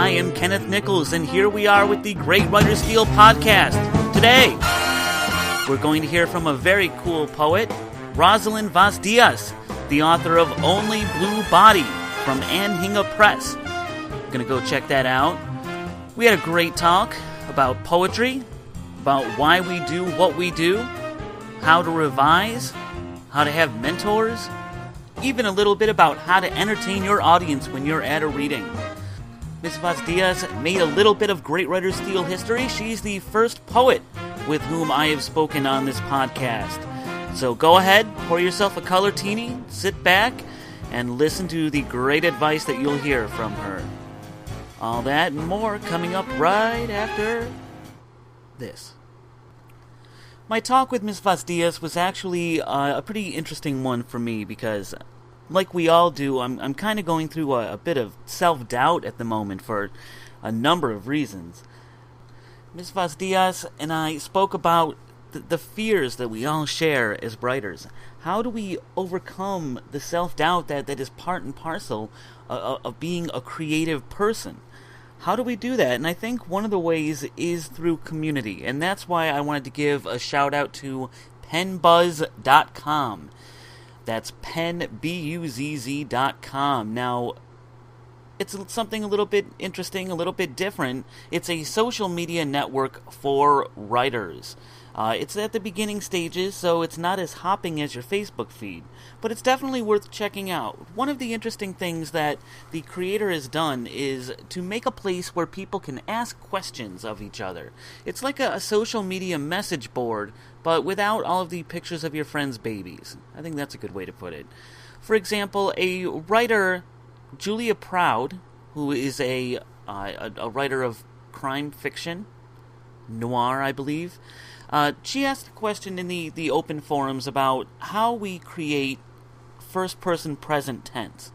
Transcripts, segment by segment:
I am Kenneth Nichols, and here we are with the Great Writer's Steal podcast. Today, we're going to hear from a very cool poet, Rosalynde Vas Dias, the author of Only Blue Body from Anhinga Press. We're going to go check that out. We had a great talk about poetry, about why we do what we do, how to revise, how to have mentors, even a little bit about how to entertain your audience when you're at a reading. Ms. Vas Dias made a little bit of Great Writer's Steal history. She's the first poet with whom I have spoken on this podcast. So go ahead, pour yourself a colortini, sit back, and listen to the great advice that you'll hear from her. All that and more coming up right after this. My talk with Ms. Vas Dias was actually a pretty interesting one for me because, like we all do, I'm kind of going through a bit of self-doubt at the moment for a number of reasons. Ms. Vas Dias and I spoke about the fears that we all share as writers. How do we overcome the self-doubt that is part and parcel of being a creative person? How do we do that? And I think one of the ways is through community, and that's why I wanted to give a shout-out to penbuzz.com. That's penbuzz.com. Now, it's something a little bit interesting, a little bit different. It's a social media network for writers. It's at the beginning stages, so it's not as hopping as your Facebook feed, but it's definitely worth checking out. One of the interesting things that the creator has done is to make a place where people can ask questions of each other. It's like a social media message board, but without all of the pictures of your friends' babies. I think that's a good way to put it. For example, a writer, Julia Proud, who is a writer of crime fiction, noir, I believe, she asked a question in the open forums about how we create first-person present tense.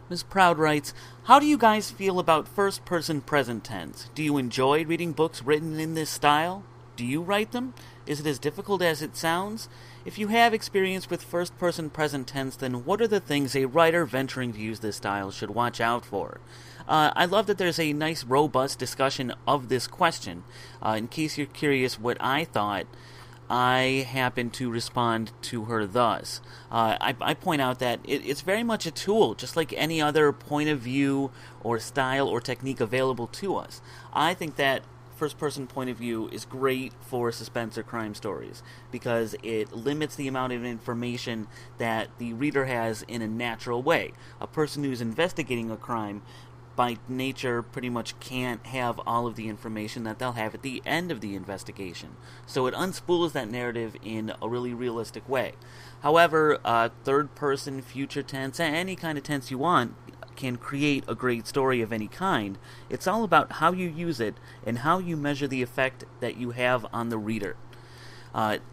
Ms. Proud writes, "How do you guys feel about first-person present tense? Do you enjoy reading books written in this style? Do you write them? Is it as difficult as it sounds? If you have experience with first-person present tense, then what are the things a writer venturing to use this style should watch out for?" I love that there's a nice, robust discussion of this question. In case you're curious what I thought, I happen to respond to her thus. I point out that it's very much a tool, just like any other point of view or style or technique available to us. I think that first-person point of view is great for suspense or crime stories because it limits the amount of information that the reader has in a natural way. A person who's investigating a crime by nature pretty much can't have all of the information that they'll have at the end of the investigation. So it unspools that narrative in a really realistic way. However, third person, future tense, any kind of tense you want can create a great story of any kind. It's all about how you use it and how you measure the effect that you have on the reader.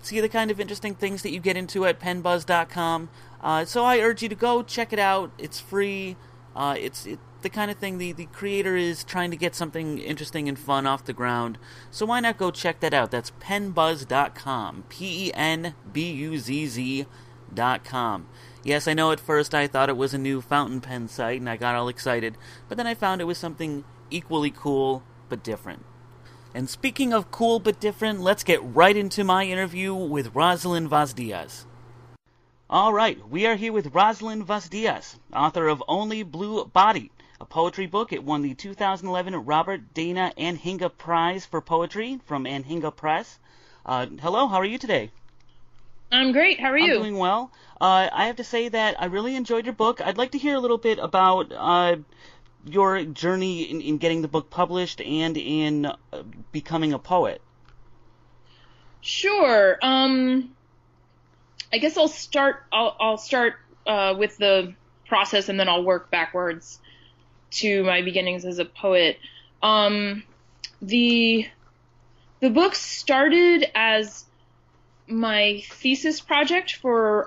See the kind of interesting things that you get into at penbuzz.com. So I urge you to go check it out. It's free. It's the kind of thing the creator is trying to get something interesting and fun off the ground. So why not go check that out? That's penbuzz.com. penbuzz.com. Yes, I know at first I thought it was a new fountain pen site and I got all excited, but then I found it was something equally cool but different. And speaking of cool but different, let's get right into my interview with Rosalynde Vas Dias. All right, we are here with Rosalynde Vas Dias, author of Only Blue Body, a poetry book. It won the 2011 Robert Dana-Anhinga Prize for Poetry from Anhinga Press. Hello, how are you today? I'm great. How are you? I'm doing well. I have to say that I really enjoyed your book. I'd like to hear a little bit about your journey in getting the book published and in becoming a poet. Sure. I guess I'll start with the process and then I'll work backwards to my beginnings as a poet. The book started as my thesis project for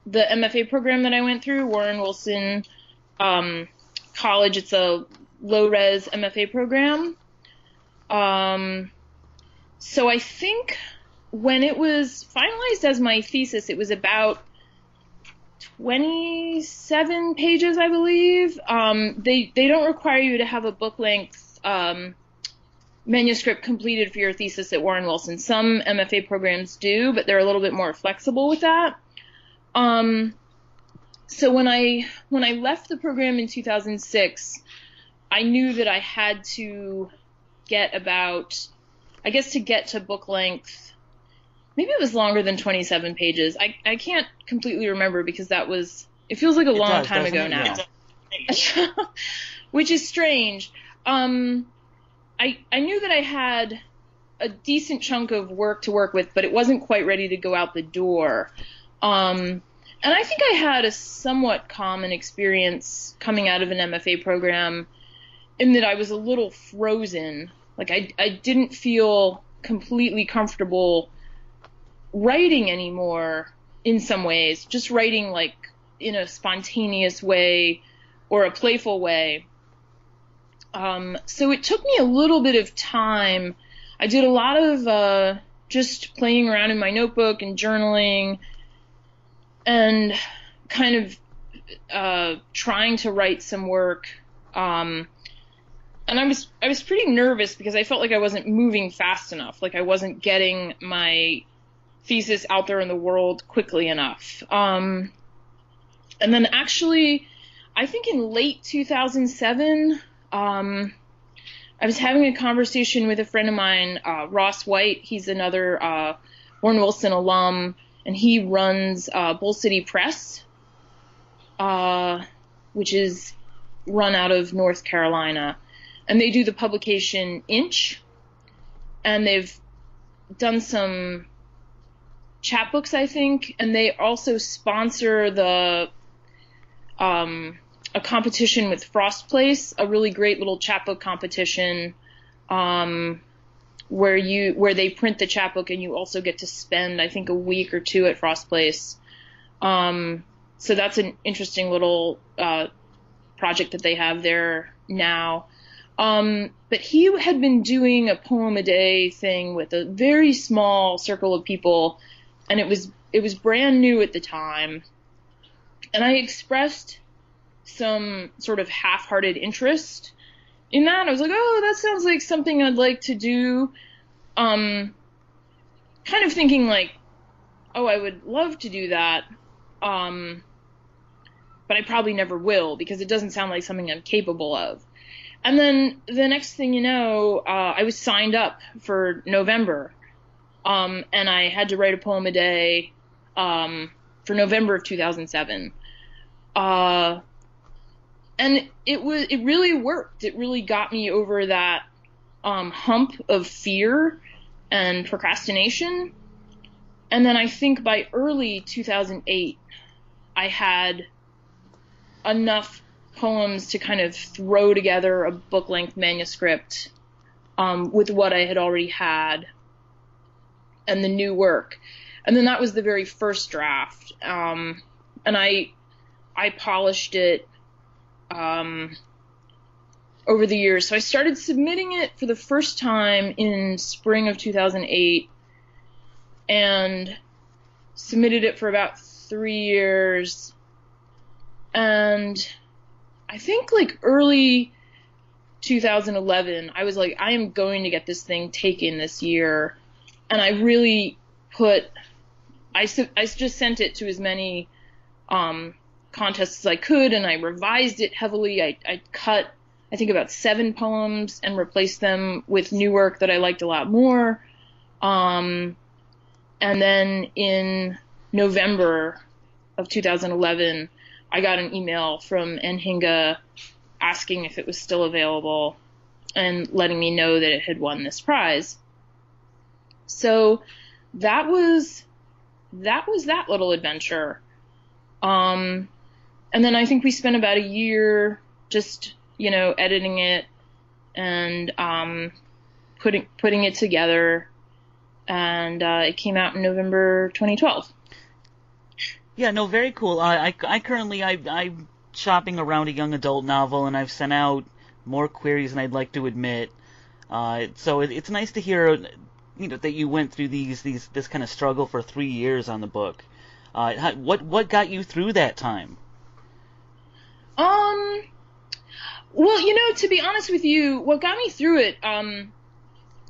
the MFA program that I went through, Warren Wilson College. It's a low-res MFA program. So I think when it was finalized as my thesis, it was about 27 pages, I believe. They don't require you to have a book length manuscript completed for your thesis at Warren Wilson. Some MFA programs do, but they're a little bit more flexible with that. So when I left the program in 2006, I knew that I had to get to get to book length. Maybe it was longer than 27 pages. I can't completely remember because it feels like a long time ago now. Yeah. Which is strange. I knew that I had a decent chunk of work to work with, but it wasn't quite ready to go out the door. And I think I had a somewhat common experience coming out of an MFA program in that I was a little frozen. Like I didn't feel completely comfortable writing anymore in some ways, just writing like in a spontaneous way or a playful way. So it took me a little bit of time. I did a lot of just playing around in my notebook and journaling and kind of trying to write some work. And I was pretty nervous because I felt like I wasn't moving fast enough, like I wasn't getting my thesis out there in the world quickly enough. And then actually, I think in late 2007, I was having a conversation with a friend of mine, Ross White. He's another Warren Wilson alum, and he runs Bull City Press, which is run out of North Carolina. And they do the publication Inch, and they've done some chapbooks, I think, and they also sponsor a competition with Frost Place, a really great little chapbook competition, where they print the chapbook and you also get to spend, I think, a week or two at Frost Place. So that's an interesting little project that they have there now. But he had been doing a poem a day thing with a very small circle of people, and it was brand new at the time. And I expressed some sort of half-hearted interest in that. I was like, oh, that sounds like something I'd like to do. Kind of thinking like, oh, I would love to do that. But I probably never will because it doesn't sound like something I'm capable of. And then the next thing you know, I was signed up for November. And I had to write a poem a day, for November of 2007. And it really worked. It really got me over that, hump of fear and procrastination. And then I think by early 2008, I had enough poems to kind of throw together a book-length manuscript, with what I had already had and the new work. And then that was the very first draft. And I polished it, over the years. So I started submitting it for the first time in spring of 2008 and submitted it for about 3 years. And I think like early 2011, I was like, I am going to get this thing taken this year. And I really I just sent it to as many contests as I could, and I revised it heavily. I cut, I think, about 7 poems and replaced them with new work that I liked a lot more. And then in November of 2011, I got an email from Anhinga asking if it was still available and letting me know that it had won this prize. So that was that little adventure. And then I think we spent about a year just, editing it and putting it together, and it came out in November 2012. Yeah, no, very cool. I currently I'm shopping around a young adult novel, and I've sent out more queries than I'd like to admit. So it's nice to hear, that you went through this kind of struggle for 3 years on the book. What got you through that time? Well, to be honest with you, what got me through it,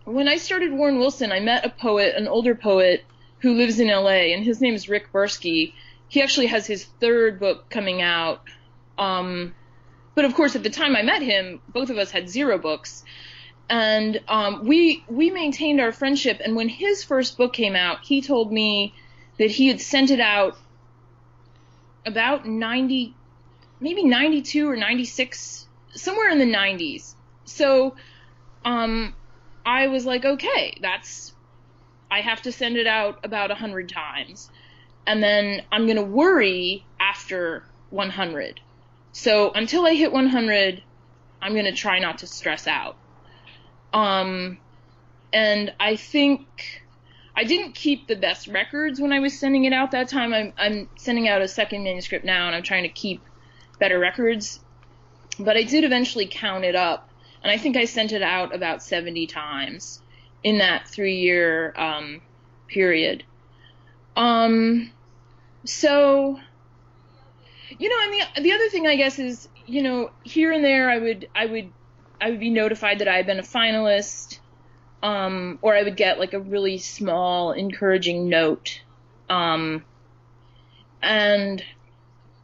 when I started Warren Wilson, I met a poet, an older poet who lives in LA, and his name is Rick Bursky. He actually has his third book coming out. But of course, at the time I met him, both of us had 0 books. And we maintained our friendship. And when his first book came out, he told me that he had sent it out about maybe 92 or 96, somewhere in the 90s. So I was like, okay, I have to send it out about 100 times. And then I'm going to worry after 100. So until I hit 100, I'm going to try not to stress out. And I think I didn't keep the best records when I was sending it out that time. I'm sending out a second manuscript now, and I'm trying to keep better records. But I did eventually count it up, and I think I sent it out about 70 times in that 3-year period. So, and the other thing, I guess, is, here and there I would be notified that I had been a finalist, or I would get like a really small encouraging note. And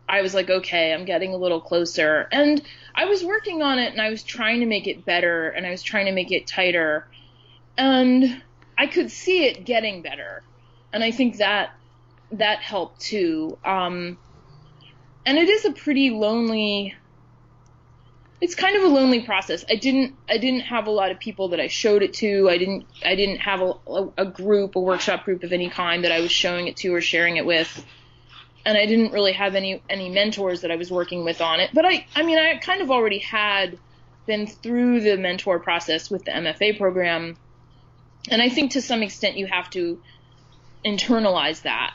I was like, okay, I'm getting a little closer. And I was working on it, and I was trying to make it better, and I was trying to make it tighter. And I could see it getting better. And I think that helped too. And it is a pretty lonely, it's kind of a lonely process. I didn't have a lot of people that I showed it to. I didn't have a group, a workshop group of any kind that I was showing it to or sharing it with. And I didn't really have any mentors that I was working with on it. But I kind of already had been through the mentor process with the MFA program. And I think to some extent you have to internalize that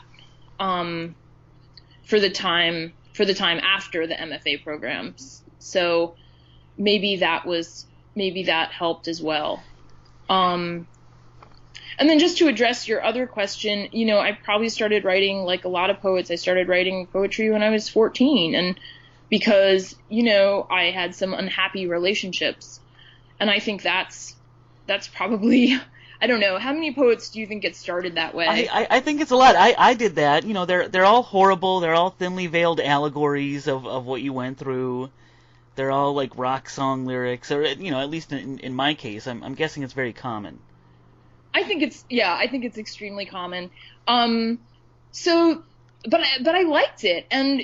for the time after the MFA programs. So maybe that helped as well. And then just to address your other question, I probably started writing like a lot of poets. I started writing poetry when I was 14, and because, I had some unhappy relationships. And I think that's probably, I don't know, how many poets do you think get started that way? I think it's a lot. I did that. They're all horrible. They're all thinly veiled allegories of what you went through. They're all like rock song lyrics, or at least in my case, I'm guessing it's very common. I think it's extremely common. But I liked it. And,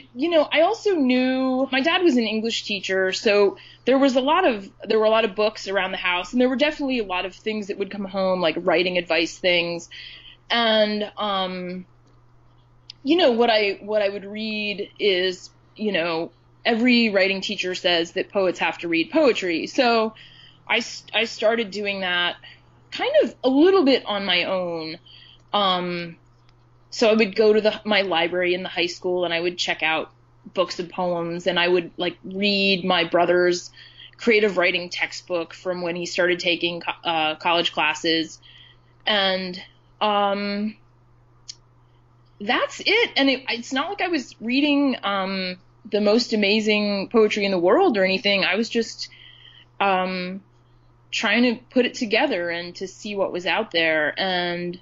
I also knew my dad was an English teacher, so there were a lot of books around the house, and there were definitely a lot of things that would come home, like writing advice things. And, what I would read is, every writing teacher says that poets have to read poetry. So I started doing that kind of a little bit on my own. So I would go to my library in the high school, and I would check out books of poems, and I would like read my brother's creative writing textbook from when he started taking college classes. And that's it. And it's not like I was reading the most amazing poetry in the world or anything. I was just trying to put it together and to see what was out there. And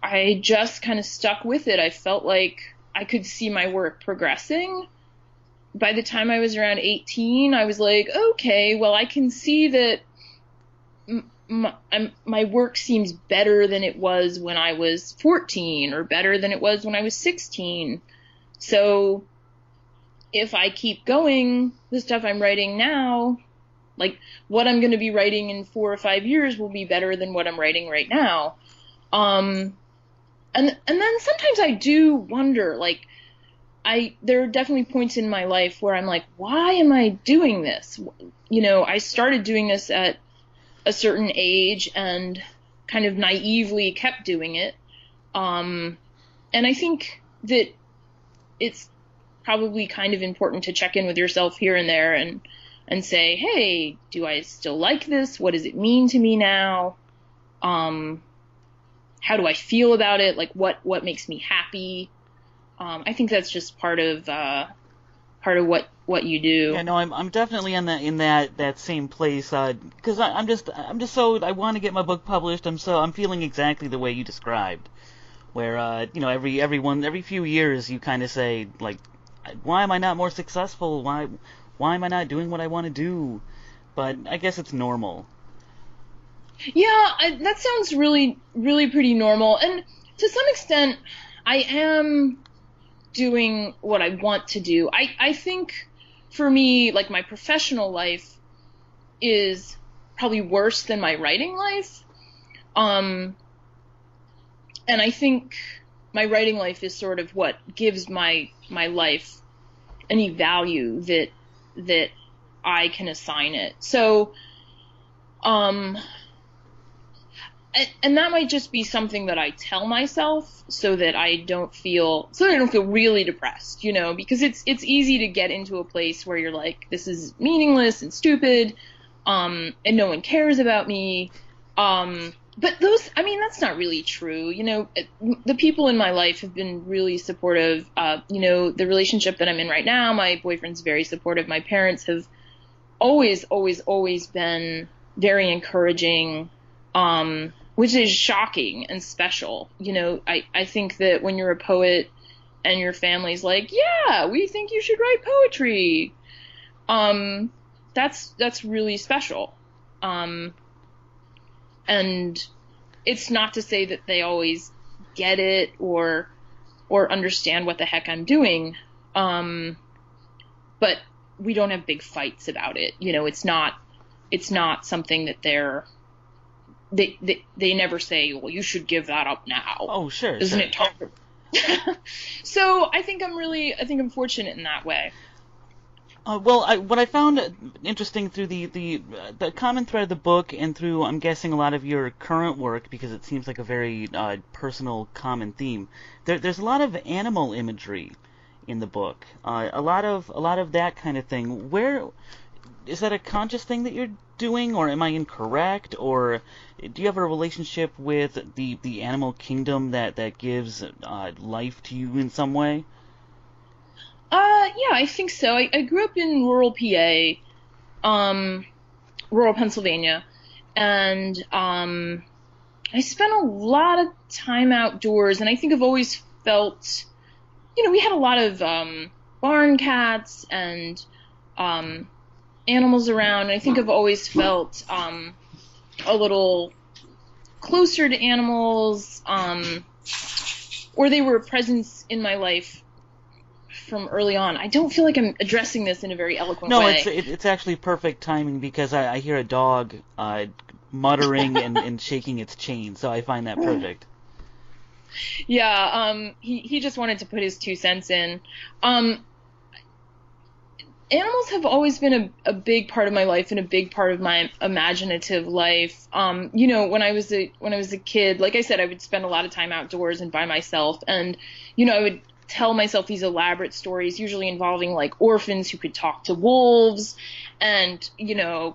I just kind of stuck with it. I felt like I could see my work progressing. By the time I was around 18, I was like, okay, well, I can see that my work seems better than it was when I was 14, or better than it was when I was 16. So if I keep going, the stuff I'm writing now, like what I'm going to be writing in 4 or 5 years, will be better than what I'm writing right now. And then sometimes I do wonder, like, there are definitely points in my life where I'm like, why am I doing this? I started doing this at a certain age and kind of naively kept doing it. And I think that it's probably kind of important to check in with yourself here and there and say, hey, do I still like this? What does it mean to me now? how do I feel about it? Like what makes me happy? I think that's just part of what you do. Yeah, no, I'm definitely in that same place, because I'm just so I want to get my book published. I'm feeling exactly the way you described, where every few years you kind of say, like, why am I not more successful? Why am I not doing what I want to do? But I guess it's normal. Yeah, that sounds really, really pretty normal. And to some extent, I am doing what I want to do. I think for me, like, my professional life is probably worse than my writing life. And I think my writing life is sort of what gives my life any value that I can assign it. So, and that might just be something that I tell myself so that I don't feel really depressed, because it's easy to get into a place where you're like, this is meaningless and stupid, and no one cares about me. But that's not really true. The people in my life have been really supportive. The relationship that I'm in right now, my boyfriend's very supportive. My parents have always, always, always been very encouraging, which is shocking and special. I think that when you're a poet and your family's like, yeah, we think you should write poetry, that's really special. And it's not to say that they always get it or understand what the heck I'm doing. But we don't have big fights about it. It's not something that they never say, well, you should give that up now. Oh, sure. Isn't sure. it tough? So I think I'm fortunate in that way. What I found interesting through the common thread of the book and through, I'm guessing, a lot of your current work, because it seems like a very personal common theme, there's a lot of animal imagery in the book, a lot of that kind of thing. Where is that a conscious thing that you're doing, or am I incorrect, or do you have a relationship with the animal kingdom that gives life to you in some way? Yeah, I think so. I grew up in rural PA, rural Pennsylvania, and I spent a lot of time outdoors, and I think I've always felt, we had a lot of barn cats and animals around, and I think I've always felt a little closer to animals, or they were a presence in my life from early on. I don't feel like I'm addressing this in a very eloquent way. No, it's actually perfect timing, because I hear a dog muttering and shaking its chain, so I find that perfect. Yeah, he just wanted to put his 2 cents in. Animals have always been a big part of my life and a big part of my imaginative life. When I was a kid, like I said, I would spend a lot of time outdoors and by myself, and I would tell myself these elaborate stories, usually involving like orphans who could talk to wolves and,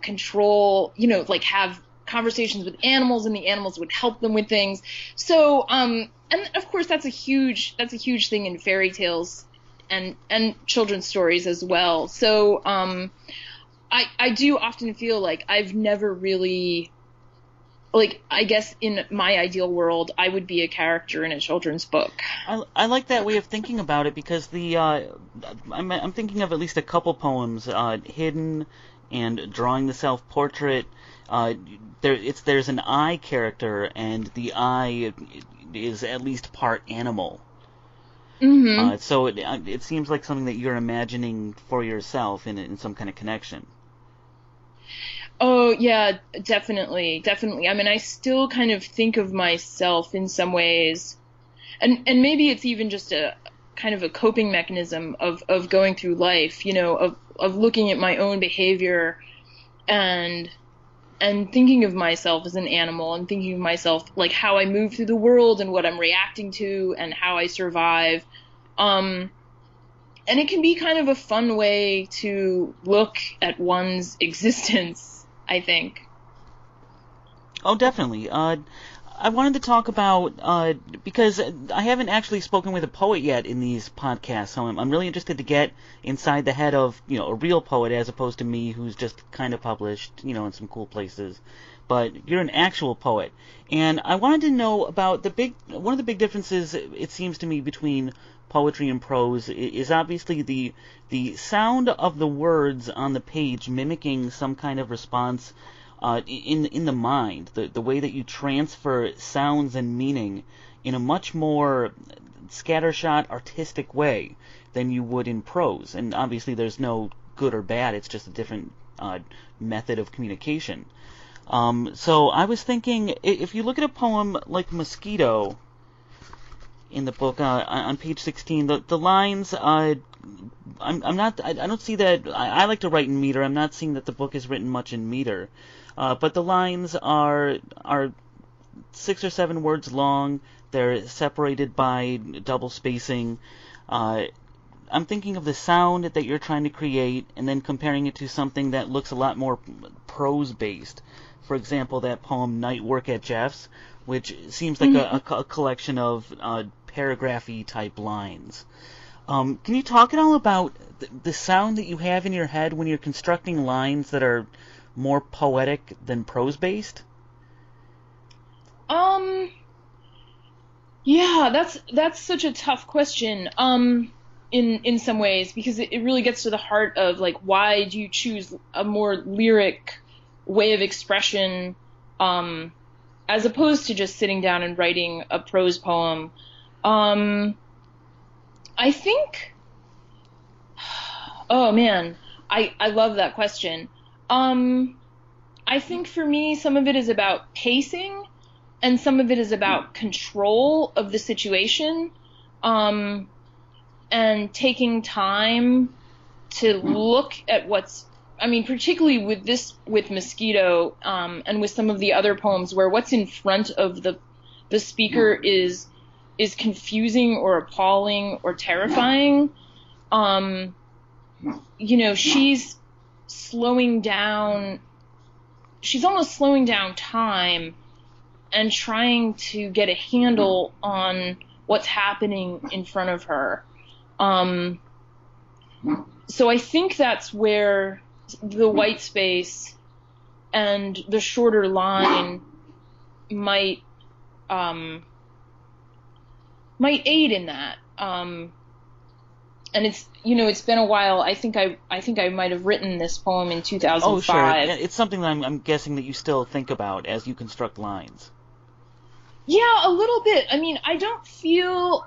control, like have conversations with animals, and the animals would help them with things. So, and of course that's a huge thing in fairy tales and children's stories as well. So, I do often feel like I've never really, like, I guess in my ideal world, I would be a character in a children's book. I like that way of thinking about it, because I'm thinking of at least a couple poems, Hidden and Drawing the Self-Portrait. There's an I character, and the I is at least part animal. Mm-hmm. So it seems like something that you're imagining for yourself in some kind of connection. Oh, yeah, definitely. I mean, I still kind of think of myself in some ways, and maybe it's even just a kind of a coping mechanism of going through life, of looking at my own behavior and thinking of myself as an animal, and thinking of myself like how I move through the world and what I'm reacting to and how I survive. And it can be kind of a fun way to look at one's existence, I think. Oh, definitely. I wanted to talk about, because I haven't actually spoken with a poet yet in these podcasts, so I'm really interested to get inside the head of, a real poet as opposed to me who's just kind of published, in some cool places. But you're an actual poet. And I wanted to know about one of the big differences, it seems to me, between poetry and prose is obviously the sound of the words on the page mimicking some kind of response in the mind, the way that you transfer sounds and meaning in a much more scattershot, artistic way than you would in prose. And obviously there's no good or bad, it's just a different method of communication. So I was thinking, if you look at a poem like Mosquito in the book, on page 16, the lines, I don't see that. I like to write in meter. I'm not seeing that the book is written much in meter. But the lines are 6 or 7 words long. They're separated by double spacing. I'm thinking of the sound that you're trying to create and then comparing it to something that looks a lot more prose-based. For example, that poem Night Work at Jeff's, which seems like a collection of paragraphy type lines. Can you talk at all about the sound that you have in your head when you're constructing lines that are more poetic than prose-based? Yeah, that's such a tough question. In some ways, because it really gets to the heart of like, why do you choose a more lyric way of expression, as opposed to just sitting down and writing a prose poem? I think, oh man, I love that question. I think for me, some of it is about pacing, and some of it is about control of the situation, and taking time to look at particularly with Mosquito, and with some of the other poems where what's in front of the speaker is confusing or appalling or terrifying. She's slowing down. She's almost slowing down time and trying to get a handle on what's happening in front of her. So I think that's where the white space and the shorter line might aid in that. And it's been a while. I think I might have written this poem in 2005. Oh, sure. It's something that I'm guessing that you still think about as you construct lines. Yeah, a little bit. I mean, I don't feel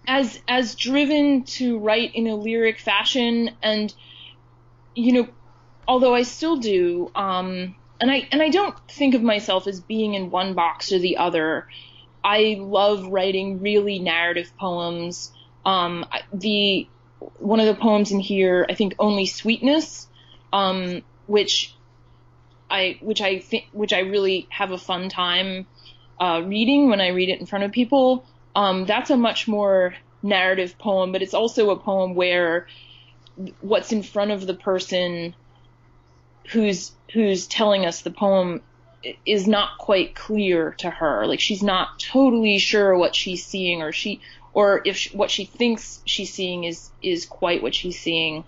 as driven to write in a lyric fashion, and although I still do, and I don't think of myself as being in one box or the other. I love writing really narrative poems. One of the poems in here, I think, Only Sweetness, which I really have a fun time reading when I read it in front of people. That's a much more narrative poem, but it's also a poem where what's in front of the person who's telling us the poem is not quite clear to her. Like, she's not totally sure what she's seeing, or if what she thinks she's seeing is quite what she's seeing.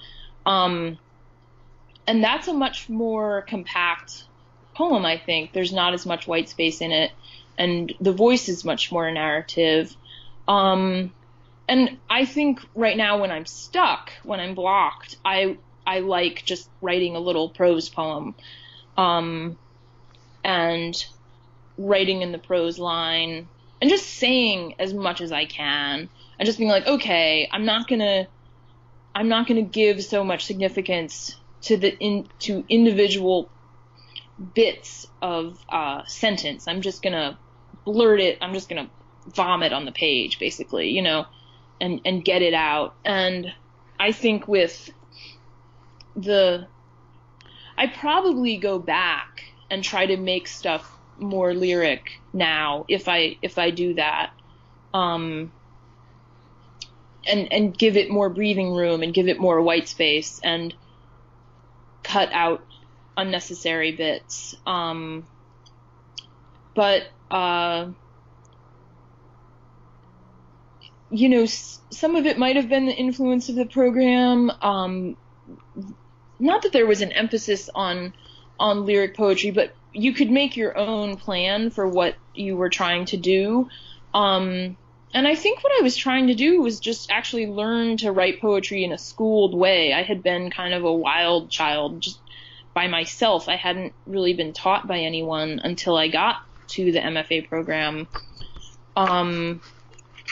And that's a much more compact poem, I think. There's not as much white space in it, and the voice is much more narrative. And I think right now when I'm stuck, when I'm blocked, I like just writing a little prose poem, and writing in the prose line and just saying as much as I can and just being like, okay, I'm not gonna give so much significance to individual bits of sentence. I'm just gonna blurt it. I'm just gonna vomit on the page, basically, and get it out. And I think I probably go back and try to make stuff more lyric now if I do that, and give it more breathing room and give it more white space and cut out unnecessary bits. But but some of it might have been the influence of the program. Not that there was an emphasis on lyric poetry, but you could make your own plan for what you were trying to do. And I think what I was trying to do was just actually learn to write poetry in a schooled way. I had been kind of a wild child just by myself. I hadn't really been taught by anyone until I got to the MFA program.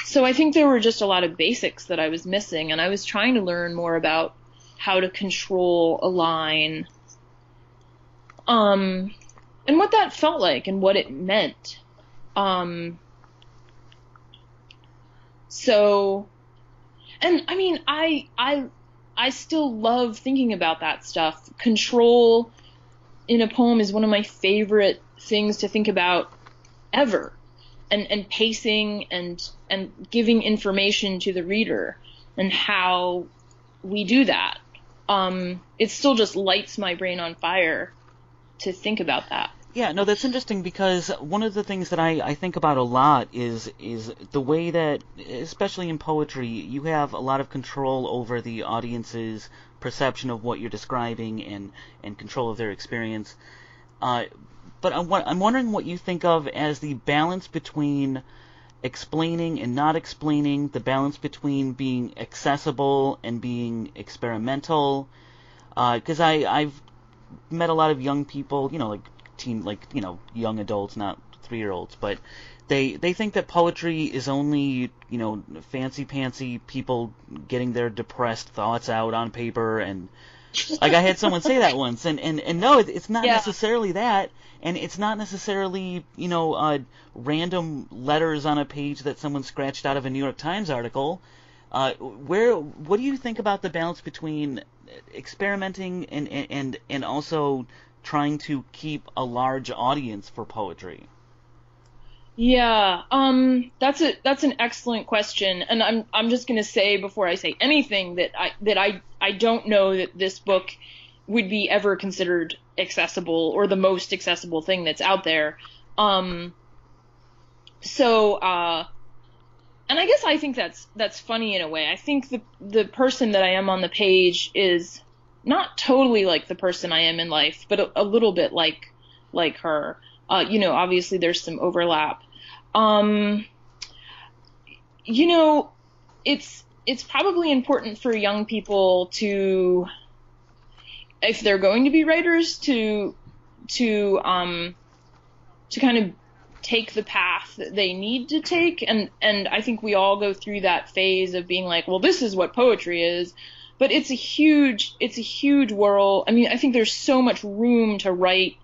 So I think there were just a lot of basics that I was missing, and I was trying to learn more about how to control a line, and what that felt like and what it meant. So, and I mean, I still love thinking about that stuff. Control in a poem is one of my favorite things to think about ever. And pacing and giving information to the reader and how we do that. It still just lights my brain on fire to think about that. Yeah, no, that's interesting, because one of the things that I think about a lot is the way that, especially in poetry, you have a lot of control over the audience's perception of what you're describing and control of their experience. But I'm wondering what you think of as the balance between explaining and not explaining, the balance between being accessible and being experimental. Because I've met a lot of young people, young adults, not 3-year-olds, but they think that poetry is only, fancy-pantsy people getting their depressed thoughts out on paper, and like I had someone say that once, and no, it's not necessarily that, and it's not necessarily, random letters on a page that someone scratched out of a New York Times article. What do you think about the balance between experimenting and also trying to keep a large audience for poetry? Yeah, that's an excellent question, and I'm just going to say before I say anything that I don't know that this book would be ever considered accessible or the most accessible thing that's out there. And I guess I think that's funny in a way. I think the person that I am on the page is not totally like the person I am in life, but a little bit like her. Obviously there's some overlap. It's probably important for young people to, if they're going to be writers, to kind of take the path that they need to take, and I think we all go through that phase of being like, well, this is what poetry is, but it's a huge world. I mean, I think there's so much room to write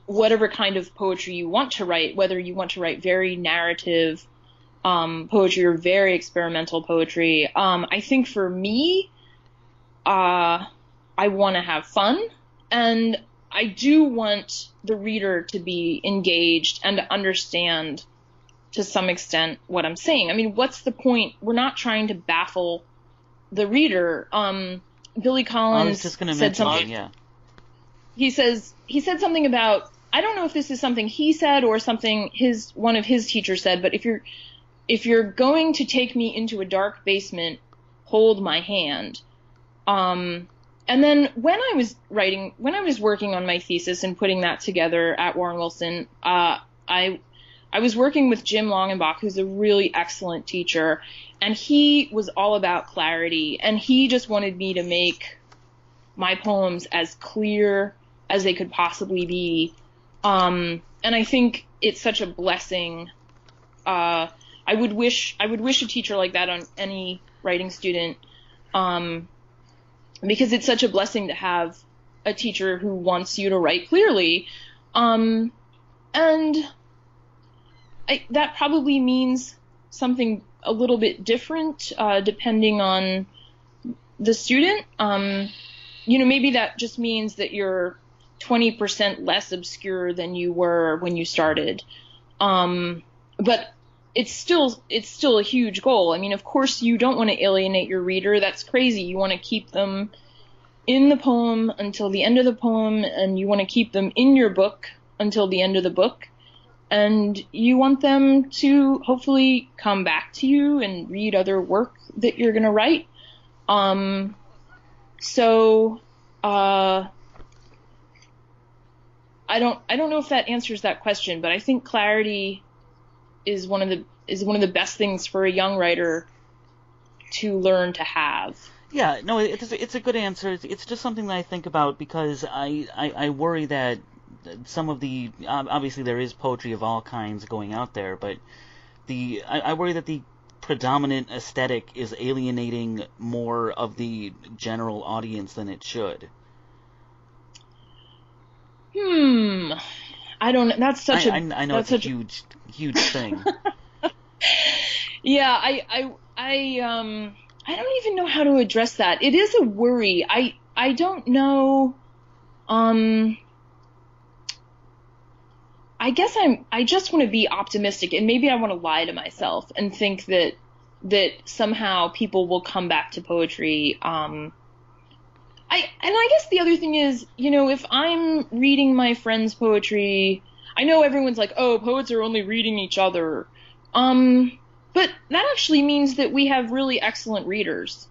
whatever kind of poetry you want to write, whether you want to write very narrative poetry or very experimental poetry. I think for me, I want to have fun, and I do want the reader to be engaged and to understand to some extent what I'm saying. I mean, what's the point? We're not trying to baffle the reader. Billy Collins said something. Yeah. He said something about, I don't know if this is something he said or something one of his teachers said, but if you're going to take me into a dark basement, hold my hand. And then when I was working on my thesis and putting that together at Warren Wilson, I was working with Jim Longenbach, who's a really excellent teacher, and he was all about clarity, and he just wanted me to make my poems as clear as they could possibly be. And I think it's such a blessing. I would wish a teacher like that on any writing student, because it's such a blessing to have a teacher who wants you to write clearly. And that probably means something a little bit different, depending on the student. Maybe that just means that you're 20% less obscure than you were when you started. But it's still a huge goal. I mean, of course you don't want to alienate your reader. That's crazy. You want to keep them in the poem until the end of the poem, and you want to keep them in your book until the end of the book, and you want them to hopefully come back to you and read other work that you're going to write. So I don't know if that answers that question, but I think clarity is one of the best things for a young writer to learn to have. Yeah, no, it's a good answer. It's just something that I think about because I worry that some of the obviously there is poetry of all kinds going out there, but I worry that the predominant aesthetic is alienating more of the general audience than it should. I don't know. That's such a I know it's a huge thing. Yeah, I don't even know how to address that. It is a worry. I don't know. I guess I just want to be optimistic, and maybe I want to lie to myself and think that somehow people will come back to poetry. I guess the other thing is, if I'm reading my friends' poetry, I know everyone's like, oh, poets are only reading each other. But that actually means that we have really excellent readers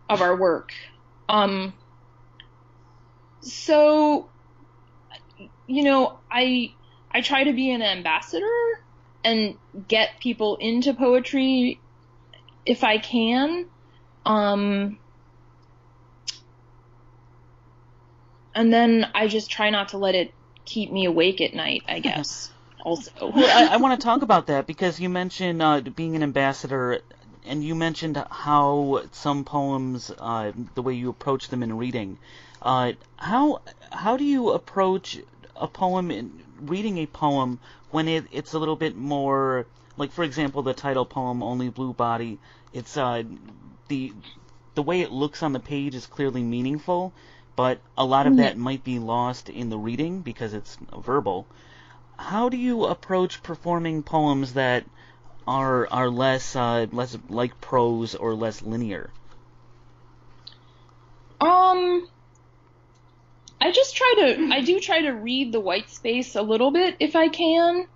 of our work. So, I try to be an ambassador and get people into poetry if I can. And then I just try not to let it keep me awake at night, I guess. Also. Well, I want to talk about that because you mentioned being an ambassador, and you mentioned how some poems, the way you approach them in reading. How do you approach a poem, reading a poem, when it's a little bit more, like, for example, the title poem, Only Blue Body, it's the way it looks on the page is clearly meaningful, but a lot of that might be lost in the reading because it's verbal. How do you approach performing poems that are less like prose or less linear? I do try to read the white space a little bit if I can,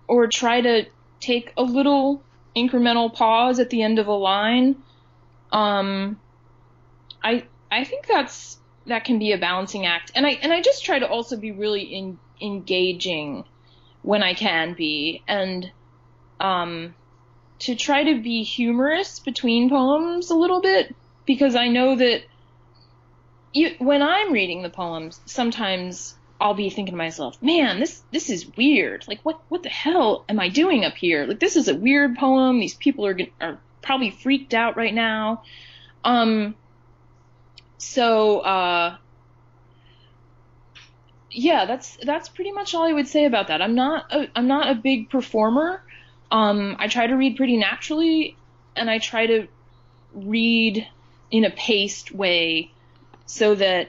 or try to take a little incremental pause at the end of a line. I think that can be a balancing act, and I just try to also be really engaging when I can be, and to try to be humorous between poems a little bit, because I know that when I'm reading the poems, sometimes I'll be thinking to myself, man, this is weird. Like, what the hell am I doing up here? Like, this is a weird poem. These people are probably freaked out right now. So, yeah, that's pretty much all I would say about that. I'm not a big performer. I try to read pretty naturally, and I try to read in a paced way so that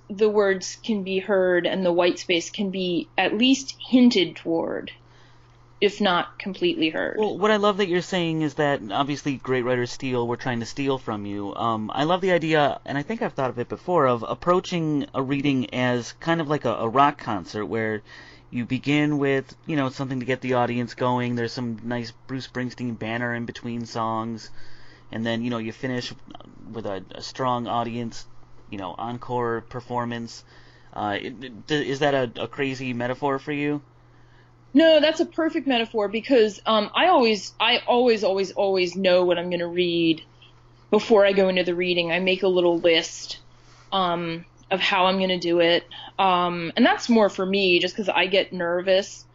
the words can be heard and the white space can be at least hinted toward, if not completely heard. Well, what I love that you're saying is that obviously great writers steal, we're trying to steal from you. I love the idea, and I think I've thought of it before, of approaching a reading as kind of like a rock concert where you begin with, something to get the audience going. There's some nice Bruce Springsteen banner in between songs, and then, you finish with a strong audience, encore performance. Is that a crazy metaphor for you? No, that's a perfect metaphor because I always know what I'm going to read before I go into the reading. I make a little list of how I'm going to do it, and that's more for me just because I get nervous.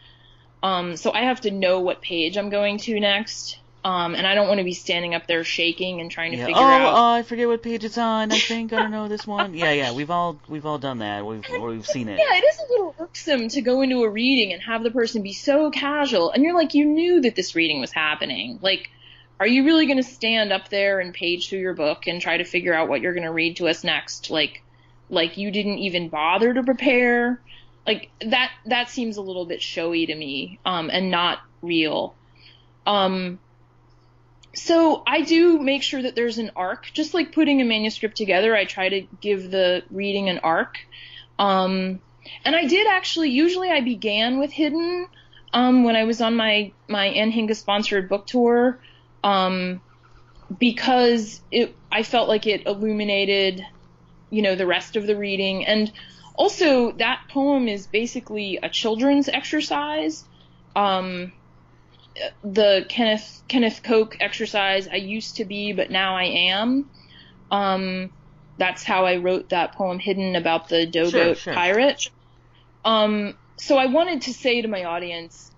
So I have to know what page I'm going to next, and I don't want to be standing up there shaking and trying to figure out. Oh, I forget what page it's on. I think I don't know this one. Yeah, we've all done that. We've seen it. Yeah, it is a little irksome to go into a reading and have the person be so casual, and you're like, you knew that this reading was happening. Like, are you really going to stand up there and page through your book and try to figure out what you're going to read to us next? Like you didn't even bother to prepare? Like, that seems a little bit showy to me, and not real. So I do make sure that there's an arc, just like putting a manuscript together. I try to give the reading an arc. And I did actually, usually I began with Hidden, when I was on my Anhinga sponsored book tour, because I felt like it illuminated, the rest of the reading. And also that poem is basically a children's exercise. The Kenneth Koch exercise, I used to be, but now I am. That's how I wrote that poem Hidden about the Dogoat pirate. So I wanted to say to my audience,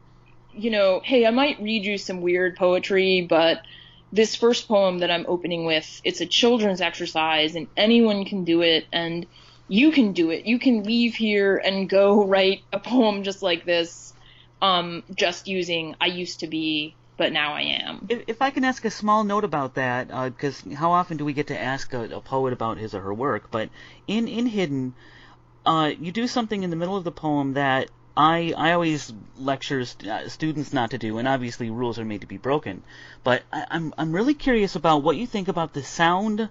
hey, I might read you some weird poetry, but this first poem that I'm opening with, it's a children's exercise and anyone can do it, and you can do it. You can leave here and go write a poem just like this, just using I used to be, but now I am. If I can ask a small note about that, because how often do we get to ask a poet about his or her work? But in Hidden, you do something in the middle of the poem that I always lecture students not to do, and obviously rules are made to be broken. But I'm really curious about what you think about the sound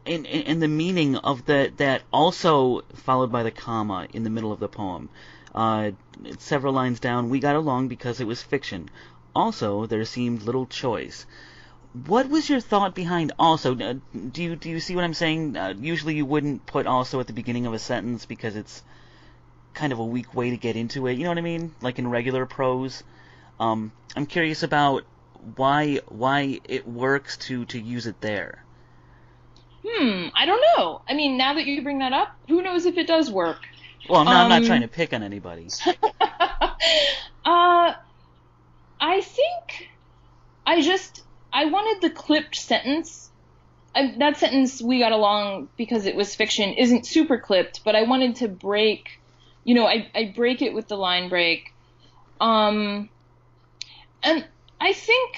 and the meaning of that also followed by the comma in the middle of the poem. Several lines down, we got along because it was fiction. Also, there seemed little choice. What was your thought behind also? Do you see what I'm saying? Usually you wouldn't put also at the beginning of a sentence because it's kind of a weak way to get into it. You know what I mean? Like in regular prose. I'm curious about why it works to use it there. I don't know. I mean, now that you bring that up, who knows if it does work? Well, I'm not trying to pick on anybody. I think I wanted the clipped sentence. That sentence, we got along because it was fiction, isn't super clipped, but I wanted to break, I break it with the line break. And I think,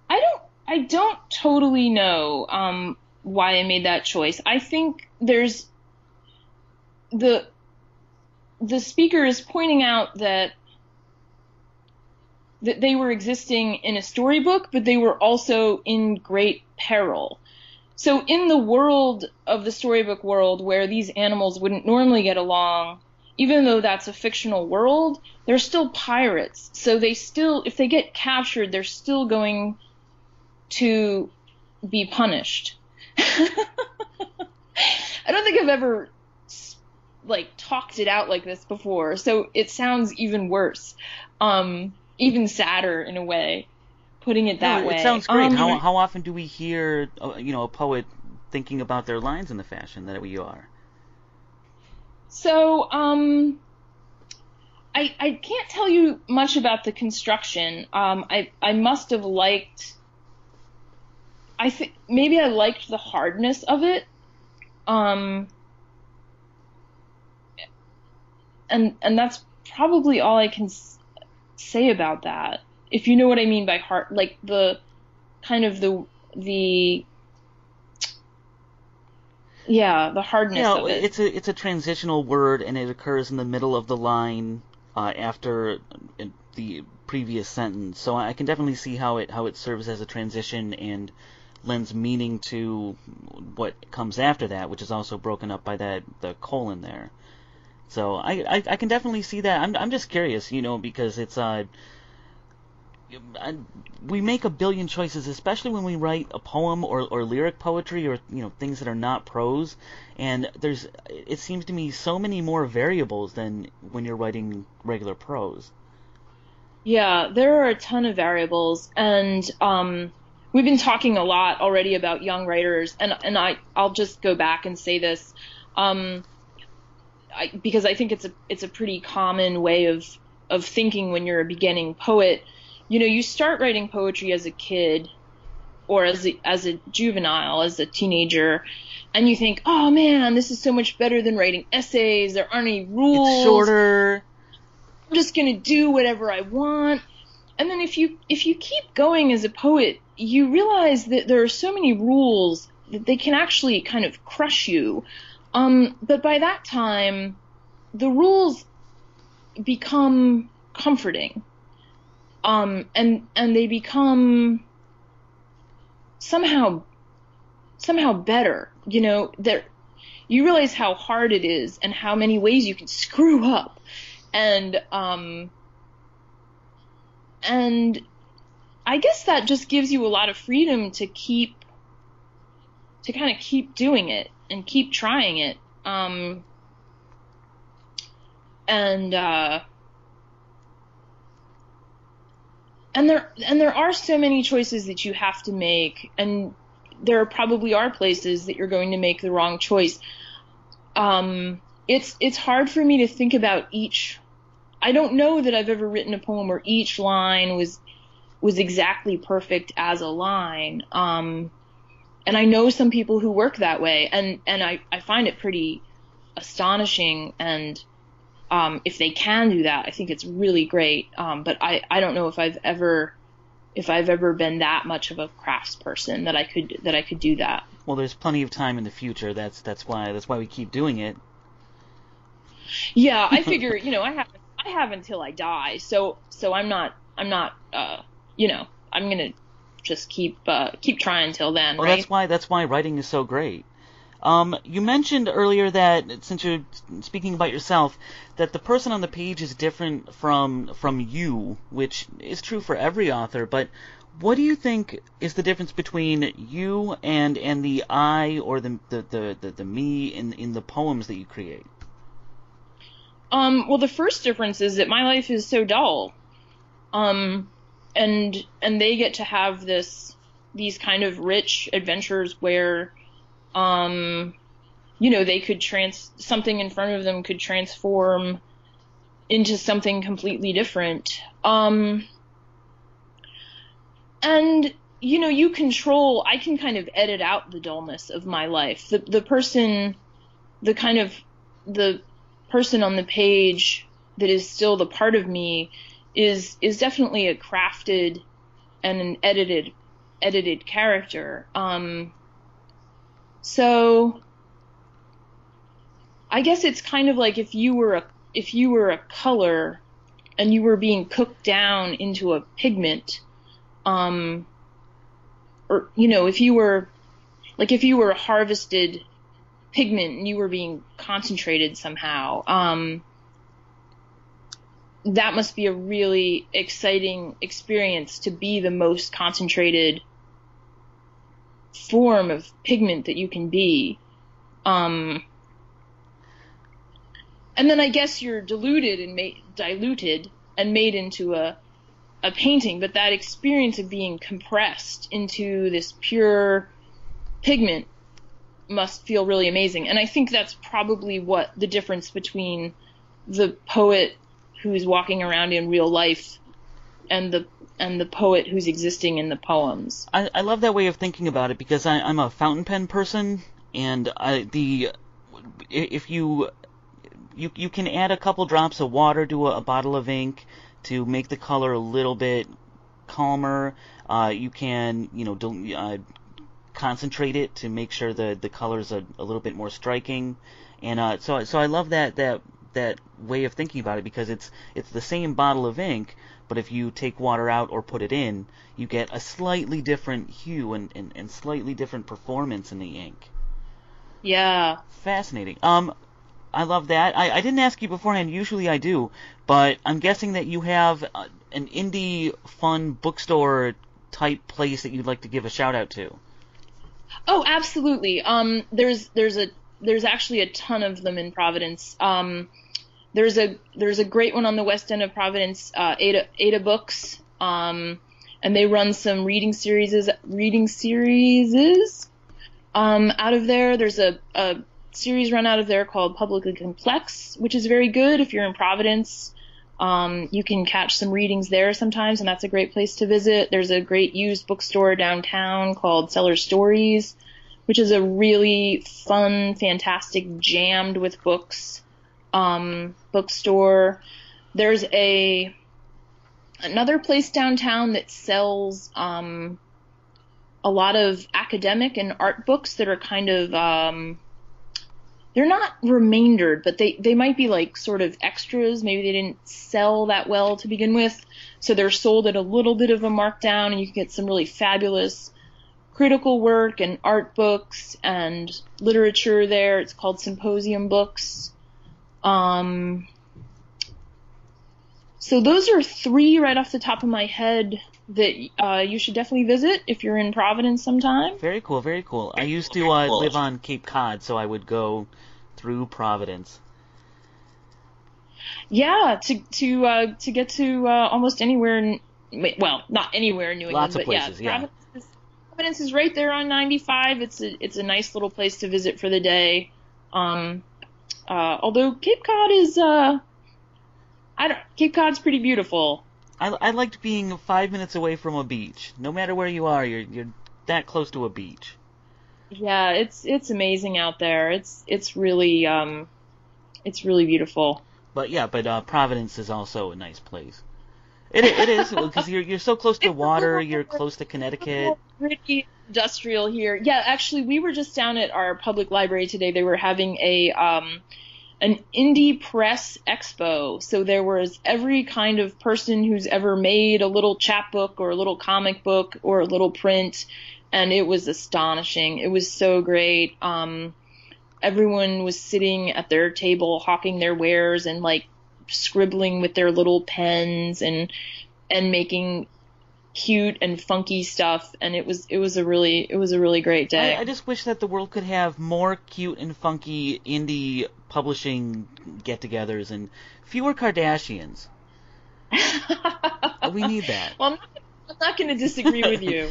I don't totally know, why I made that choice. I think there's the speaker is pointing out that they were existing in a storybook, but they were also in great peril. So in the world of the storybook world where these animals wouldn't normally get along, even though that's a fictional world, they're still pirates. So if they get captured, they're still going to be punished. I don't think I've ever talked it out like this before, so it sounds even worse. Even sadder in a way, putting it that way. It sounds great. How often do we hear, a poet thinking about their lines in the fashion that we are? So, I can't tell you much about the construction. I must have liked. I think maybe I liked the hardness of it. And that's probably all I can say about that, if you know what I mean by hard, like the kind of the hardness of it. It's a transitional word, and it occurs in the middle of the line after the previous sentence. So I can definitely see how it serves as a transition and lends meaning to what comes after that, which is also broken up by the colon there. So I can definitely see that. I'm just curious, because it's we make a billion choices, especially when we write a poem or lyric poetry or things that are not prose. And it seems to me so many more variables than when you're writing regular prose. Yeah, there are a ton of variables, and we've been talking a lot already about young writers, and I'll just go back and say this. Because I think it's a pretty common way of thinking when you're a beginning poet. You start writing poetry as a kid or as a juvenile, as a teenager, and you think, oh man, this is so much better than writing essays. There aren't any rules. It's shorter. I'm just gonna do whatever I want. And then if you keep going as a poet, you realize that there are so many rules that they can actually kind of crush you. But by that time, the rules become comforting. and they become somehow better. You realize how hard it is and how many ways you can screw up, and and I guess that just gives you a lot of freedom to kind of keep doing it and keep trying it. And there are so many choices that you have to make, and there probably are places that you're going to make the wrong choice. It's hard for me to think about each. I don't know that I've ever written a poem where each line was exactly perfect as a line. And I know some people who work that way, and I find it pretty astonishing. And if they can do that, I think it's really great. But I don't know if I've ever been that much of a craftsperson that I could do that. Well, there's plenty of time in the future. That's why we keep doing it. Yeah, I figure, I have until I die. So I'm not I'm gonna just keep trying until then. Well, right? that's why writing is so great. You mentioned earlier that, since you're speaking about yourself, that the person on the page is different from you, which is true for every author. But what do you think is the difference between you and the I, or the me in the poems that you create? Well, the first difference is that my life is so dull. And they get to have these kind of rich adventures where, they could something in front of them could transform into something completely different. And, I can kind of edit out the dullness of my life. The person on the page that is still the part of me is definitely a crafted and an edited character. So I guess it's kind of like if you were a color and you were being cooked down into a pigment, or if you were a harvested pigment and you were being concentrated somehow, that must be a really exciting experience, to be the most concentrated form of pigment that you can be. And then I guess you're diluted and made into a painting, but that experience of being compressed into this pure pigment must feel really amazing. And I think that's probably what the difference between the poet who's walking around in real life and the poet who's existing in the poems. I love that way of thinking about it, because I'm a fountain pen person, and if you can add a couple drops of water to a bottle of ink to make the color a little bit calmer. You can concentrate it to make sure the color's a little bit more striking, and so I love that way of thinking about it, because it's the same bottle of ink, but if you take water out or put it in, you get a slightly different hue and slightly different performance in the ink. Yeah. Fascinating. I love that. I didn't ask you beforehand. Usually I do, but I'm guessing that you have an indie fun bookstore type place that you'd like to give a shout out to. Oh, absolutely. There's actually a ton of them in Providence. There's a great one on the west end of Providence, Ada Books, and they run some reading series out of there. There's a series run out of there called Publicly Complex, which is very good if you're in Providence. You can catch some readings there sometimes, and that's a great place to visit. There's a great used bookstore downtown called Cellar Stories, which is a really fun, fantastic, jammed with books bookstore. There's another place downtown that sells a lot of academic and art books that are kind of they're not remaindered, but they might be like sort of extras. Maybe they didn't sell that well to begin with, so they're sold at a little bit of a markdown, and you can get some really fabulous critical work and art books and literature there. It's called Symposium Books. So those are three right off the top of my head that you should definitely visit if you're in Providence sometime. Very cool, very cool. I used to live on Cape Cod, so I would go through Providence. Yeah, to get to almost anywhere. Well, not anywhere in New England, Lots of places, yeah. Providence is right there on 95. It's a nice little place to visit for the day. Although Cape Cod is Cape Cod's pretty beautiful. I liked being 5 minutes away from a beach. No matter where you are, you're that close to a beach. Yeah, it's amazing out there. It's really beautiful. But Providence is also a nice place. It is because you're so close to water. You're close to Connecticut. Pretty industrial here. Yeah, actually, we were just down at our public library today. They were having an indie press expo. So there was every kind of person who's ever made a little chapbook or a little comic book or a little print, and it was astonishing. It was so great. Everyone was sitting at their table hawking their wares and like scribbling with their little pens and making cute and funky stuff, and it was a really great day. I just wish that the world could have more cute and funky indie publishing get-togethers and fewer Kardashians. We need that. Well, I'm not going to disagree with you.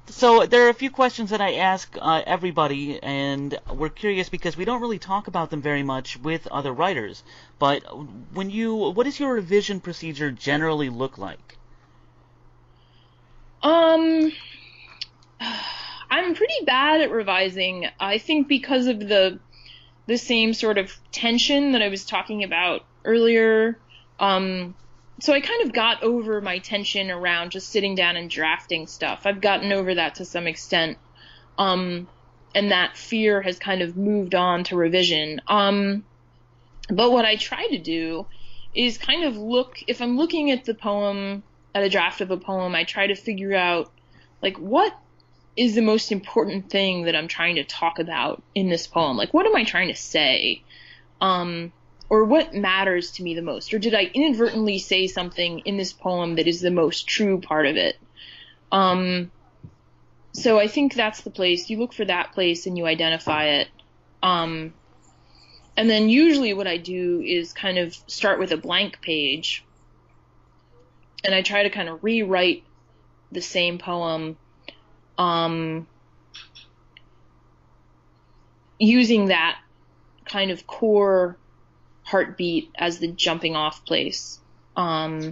So there are a few questions that I ask everybody, and we're curious because we don't really talk about them very much with other writers. But what does your revision procedure generally look like? I'm pretty bad at revising. I think because of the same sort of tension that I was talking about earlier. So I kind of got over my tension around just sitting down and drafting stuff. I've gotten over that to some extent. And that fear has kind of moved on to revision. But what I try to do is kind of if I'm looking at a draft of a poem, I try to figure out, like, what is the most important thing that I'm trying to talk about in this poem? Like, what am I trying to say? Or what matters to me the most? Or did I inadvertently say something in this poem that is the most true part of it? So I think that's the place. You look for that place and you identify it. And then usually what I do is kind of start with a blank page, and I try to kind of rewrite the same poem, using that kind of core heartbeat as the jumping off place, or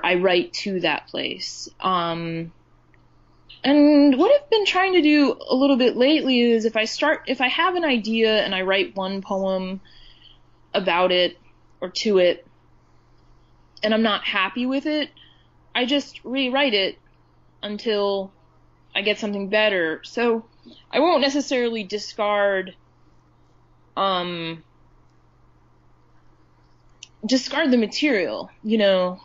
I write to that place. And what I've been trying to do a little bit lately is if I have an idea and I write one poem about it or to it, and I'm not happy with it, I just rewrite it until I get something better. So I won't necessarily discard the material, you know.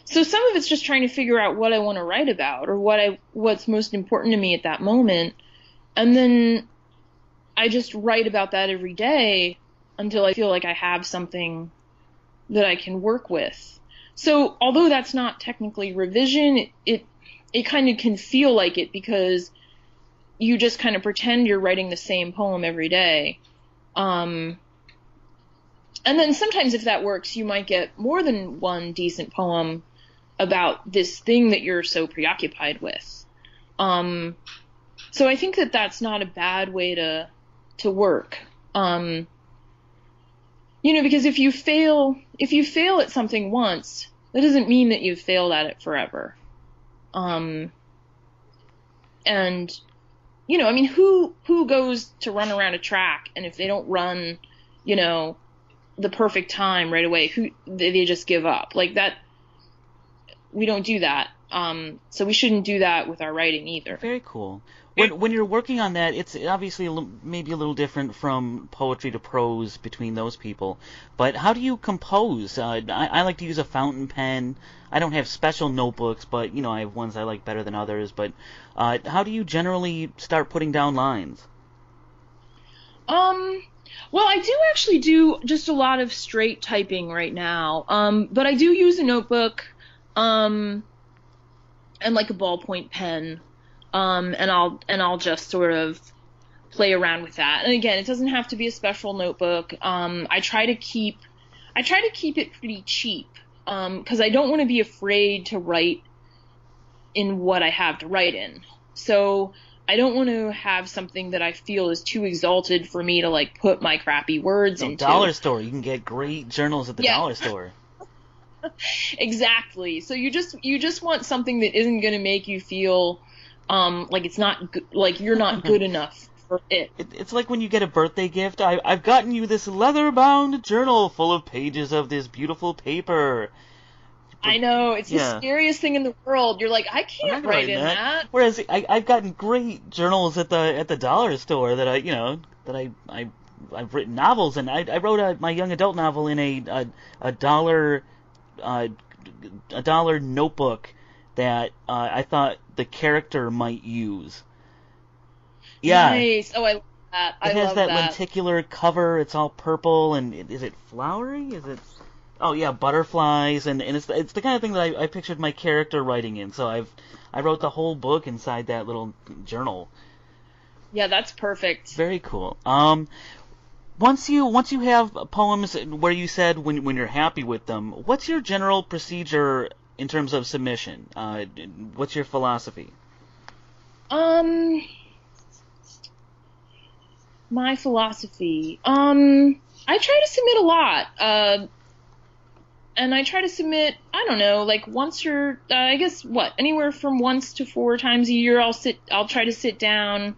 So some of it's just trying to figure out what I want to write about or what's most important to me at that moment. And then I just write about that every day until I feel like I have something that I can work with. So although that's not technically revision, it kind of can feel like it because you just kind of pretend you're writing the same poem every day. And then sometimes if that works, you might get more than one decent poem about this thing that you're so preoccupied with. So I think that that's not a bad way to work. You know, because if you fail at something once, that doesn't mean that you've failed at it forever. And, you know, I mean, who goes to run around a track, and if they don't run, you know, the perfect time right away, they just give up? Like that, we don't do that. So we shouldn't do that with our writing either. Very cool. when you're working on that, it's obviously maybe a little different from poetry to prose between those people. But how do you compose? I like to use a fountain pen. I don't have special notebooks, but I have ones I like better than others. But how do you generally start putting down lines? Well, I do actually do just a lot of straight typing right now. But I do use a notebook, and like a ballpoint pen. And I'll just sort of play around with that. And again, it doesn't have to be a special notebook. I try to keep it pretty cheap, because I don't want to be afraid to write in what I have to write in. So I don't want to have something that I feel is too exalted for me to like put my crappy words into. Dollar store, you can get great journals at the dollar store. Exactly. So you just want something that isn't going to make you feel like it's not like you're not good enough for it. It's like when you get a birthday gift. I've gotten you this leather-bound journal full of pages of this beautiful paper. I know, it's the scariest thing in the world. You're like, I can't write in that. Whereas I've gotten great journals at the dollar store that I've written novels, and I wrote my young adult novel in a dollar notebook that I thought the character might use. Yeah. Nice. Oh, I love that. It has that lenticular cover. It's all purple, and is it flowery? Is it? Oh yeah, butterflies, and it's the kind of thing that I pictured my character writing in. So I wrote the whole book inside that little journal. Yeah, that's perfect. Very cool. Once you have poems where you said when you're happy with them, what's your general procedure in terms of submission? What's your philosophy? My philosophy. I try to submit a lot. And I try to submit, I don't know, like once or I guess anywhere from once to 4 times a year. I'll try to sit down,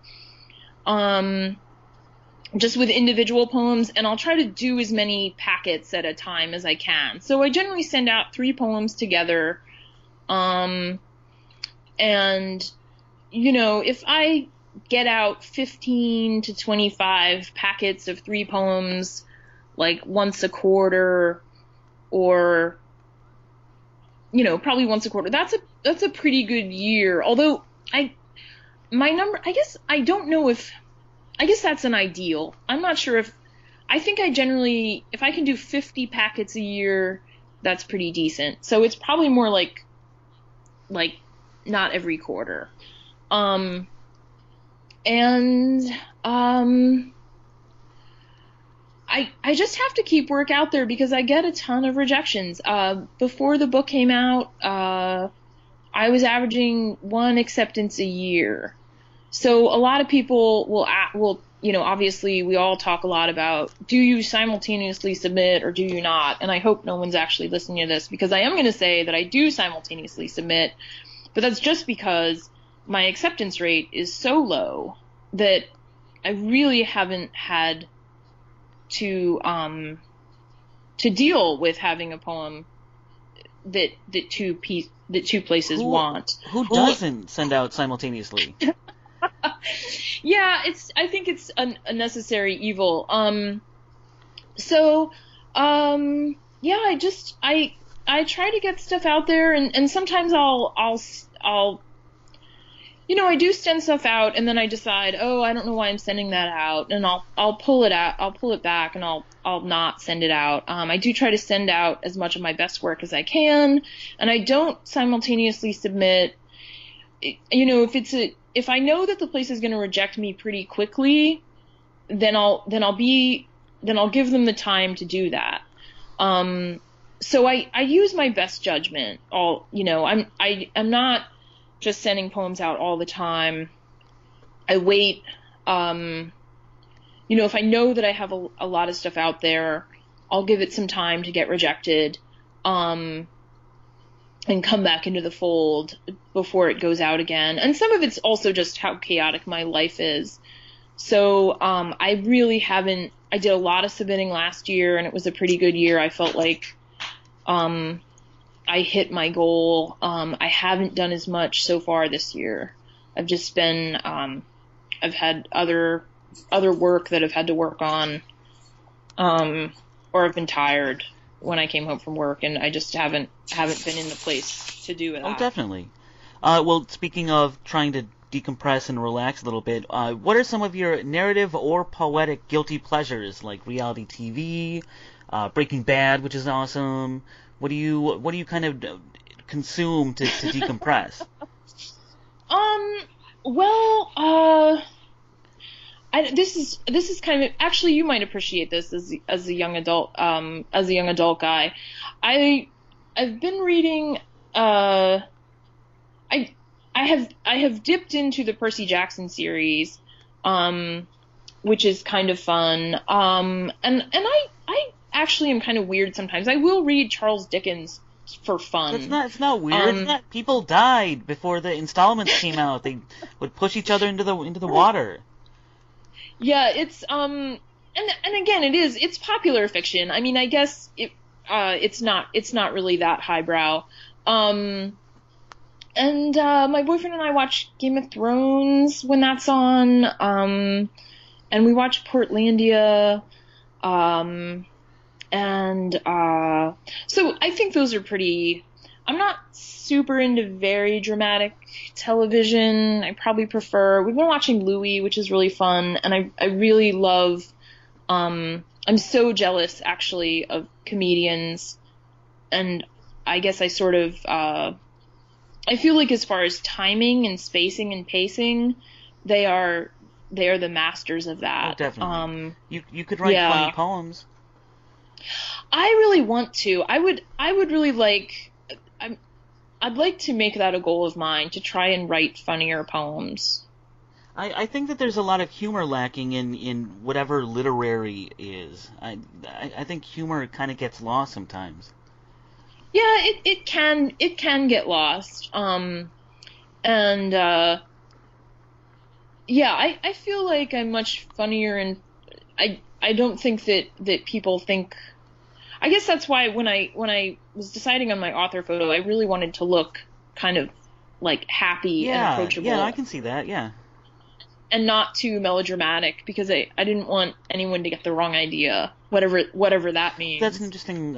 just with individual poems, and I'll try to do as many packets at a time as I can. So I generally send out 3 poems together, and if I get out 15 to 25 packets of 3 poems, like once a quarter, or probably once a quarter, that's a pretty good year. Although I don't know if that's an ideal. I'm not sure if I can do 50 packets a year, that's pretty decent. So it's probably more like not every quarter. I just have to keep work out there because I get a ton of rejections. Before the book came out, I was averaging 1 acceptance a year. So a lot of people will, obviously we all talk a lot about, do you simultaneously submit or do you not? And I hope no one's actually listening to this, because I am going to say that I do simultaneously submit, but that's just because my acceptance rate is so low that I really haven't had to deal with having a poem that two places want. Who doesn't send out simultaneously? Yeah, I think it's a necessary evil. Yeah, I try to get stuff out there, and sometimes I'll I do send stuff out, and then I decide, oh, I don't know why I'm sending that out, and I'll pull it out, I'll pull it back, and I'll not send it out. I do try to send out as much of my best work as I can, and I don't simultaneously submit. If I know that the place is going to reject me pretty quickly, then I'll give them the time to do that. So I use my best judgment. I'm not just sending poems out all the time. I wait. If I know that I have a lot of stuff out there, I'll give it some time to get rejected, and come back into the fold before it goes out again. And some of it's also just how chaotic my life is. So I really haven't. I did a lot of submitting last year, and it was a pretty good year. I felt like I hit my goal. I haven't done as much so far this year. I've just been I've had other work that I've had to work on, or I've been tired when I came home from work, and I just haven't been in the place to do that. Oh, definitely. Well, speaking of trying to decompress and relax a little bit, what are some of your narrative or poetic guilty pleasures, like reality TV, Breaking Bad, which is awesome? What do you kind of consume to decompress? Well, this is kind of, actually, you might appreciate this as a young adult guy. I've been reading, I have dipped into the Percy Jackson series, which is kind of fun. And I actually am kind of weird sometimes. I will read Charles Dickens for fun. It's not weird. It's not, people died before the installments came out. They would push each other into the water. Yeah, it's and again, it's popular fiction. I mean, I guess it's not really that highbrow. And my boyfriend and I watch Game of Thrones when that's on. And we watch Portlandia. So I think those are pretty. I'm not super into very dramatic television. I probably prefer. We've been watching Louis, which is really fun, and I really love. I'm so jealous, actually, of comedians, and I guess I sort of. I feel like as far as timing and spacing and pacing, they are the masters of that. Oh, definitely. You could write funny poems. I really want to. I would really like. I'd like to make that a goal of mine, to try and write funnier poems. I think that there's a lot of humor lacking in whatever literary is. I think humor kind of gets lost sometimes. Yeah, it can get lost. Yeah, I feel like I'm much funnier, and I don't think that people think. I guess that's why when I was deciding on my author photo, I really wanted to look kind of like happy and approachable. Yeah, I can see that. Yeah. And not too melodramatic, because I didn't want anyone to get the wrong idea, whatever that means. That's an interesting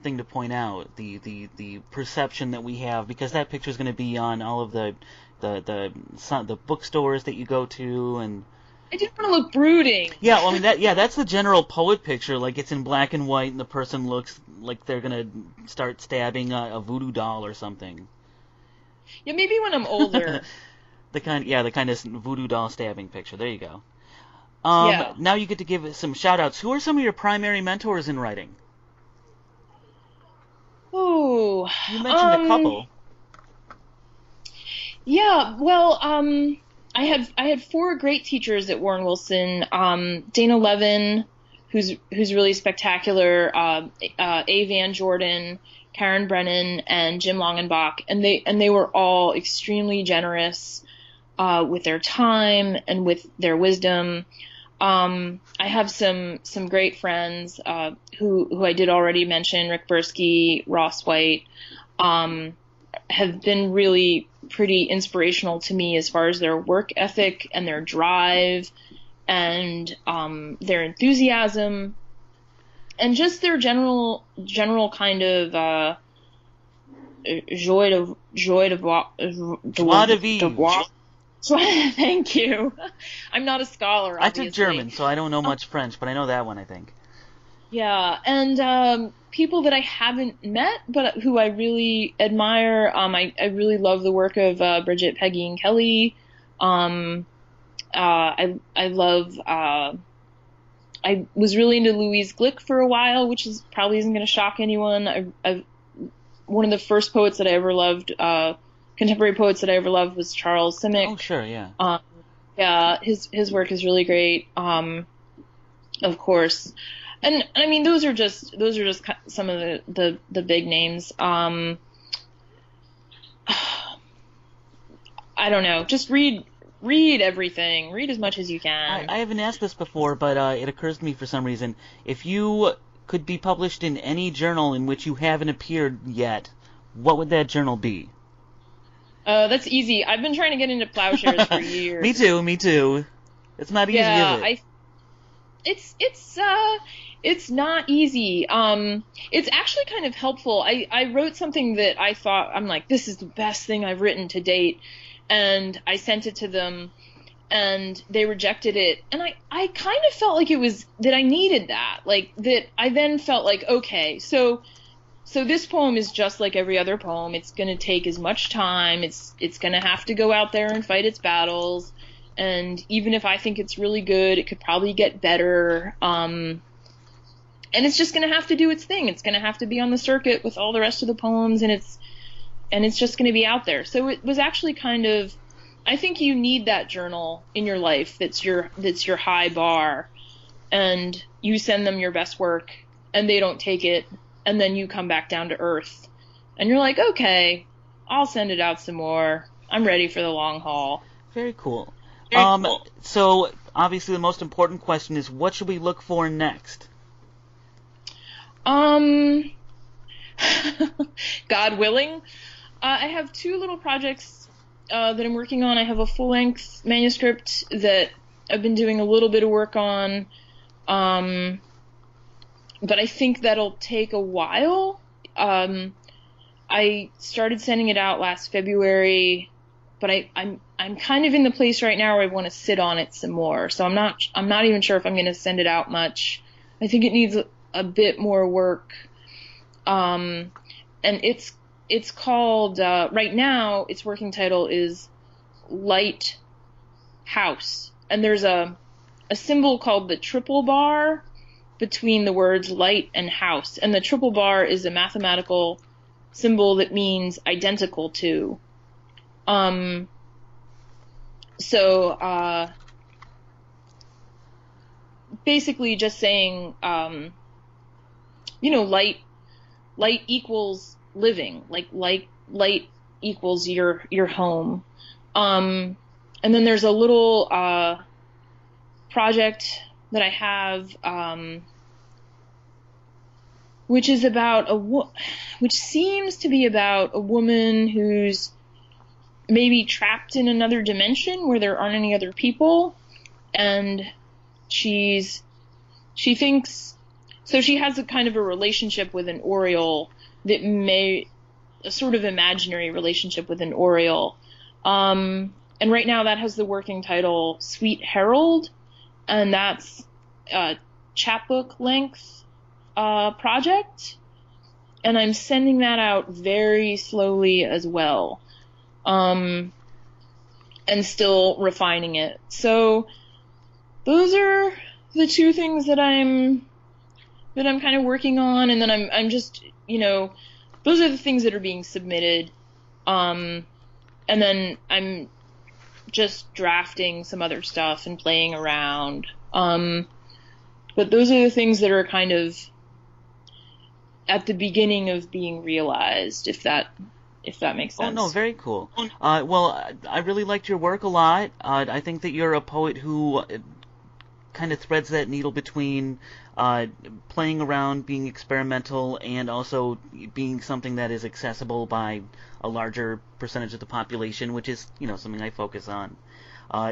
thing to point out, the perception that we have, because that picture is going to be on all of the bookstores that you go to, and I didn't want to look brooding. Yeah, well, I mean that's the general poet picture. Like, it's in black and white, and the person looks like they're gonna start stabbing a voodoo doll or something. Yeah, maybe when I'm older. the kind of voodoo doll stabbing picture. There you go. Yeah. Now you get to give some shout outs. Who are some of your primary mentors in writing? Oh, you mentioned a couple. Yeah, well, I had four great teachers at Warren Wilson. Dana Levin, who's really spectacular. A. Van Jordan, Karen Brennan, and Jim Longenbach, and they were all extremely generous with their time and with their wisdom. I have some great friends who I did already mention, Rick Bursky, Ross White, have been really pretty inspirational to me as far as their work ethic and their drive and their enthusiasm and just their general kind of joie de vivre. Thank you. I'm not a scholar, obviously. I took German, so I don't know much French, but I know that one, I think. Yeah, and people that I haven't met, but who I really admire. I really love the work of Bridget, Peggy, and Kelly. I love. I was really into Louise Glick for a while, which is probably isn't going to shock anyone. One of the first poets that I ever loved, contemporary poets that I ever loved, was Charles Simic. Oh, sure, yeah. Yeah, his work is really great. Of course. And I mean, those are just some of the big names. I don't know. Just read everything. Read as much as you can. I haven't asked this before, but it occurs to me for some reason. If you could be published in any journal in which you haven't appeared yet, what would that journal be? That's easy. I've been trying to get into plowshares for years. Me too. It's not easy, Yeah, is it? it's not easy. It's actually kind of helpful. I wrote something that I thought, I'm like, this is the best thing I've written to date, and I sent it to them, and they rejected it, and I kind of felt like it was that I needed that, like that I then felt like, okay, so this poem is just like every other poem. It's going to take as much time. It's going to have to go out there and fight its battles. And even if I think it's really good, it could probably get better. And it's just going to have to do its thing. It's going to have to be on the circuit with all the rest of the poems, and it's just going to be out there. So it was actually kind of, I think you need that journal in your life that's your high bar, and you send them your best work and they don't take it, and then you come back down to earth and you're like, okay, I'll send it out some more. I'm ready for the long haul. Very cool. Very cool. So obviously the most important question is, what should we look for next? God willing. I have two little projects that I'm working on. I have a full-length manuscript that I've been doing a little bit of work on, but I think that'll take a while. I started sending it out last February, but I'm kind of in the place right now where I want to sit on it some more. So I'm not even sure if I'm going to send it out much. I think it needs a bit more work. And it's called, right now, its working title is Light House. And there's a symbol called the triple bar between the words light and house. And the triple bar is a mathematical symbol that means identical to. Basically just saying, light equals living, like light equals your home. And then there's a little project that I have, which is about which seems to be about a woman who's maybe trapped in another dimension where there aren't any other people, and she thinks, so she has a kind of a relationship with an Oriole a sort of imaginary relationship with an Oriole. And right now that has the working title Sweet Herald, and that's a chapbook length project, and I'm sending that out very slowly as well, and still refining it. So those are the two things that I'm kind of working on, and then I'm just, those are the things that are being submitted, and then I'm just drafting some other stuff and playing around. But those are the things that are kind of at the beginning of being realized, if that makes sense. Oh, no, very cool. Well, I really liked your work a lot. I think that you're a poet who kind of threads that needle between playing around, being experimental, and also being something that is accessible by a larger percentage of the population, which is, something I focus on.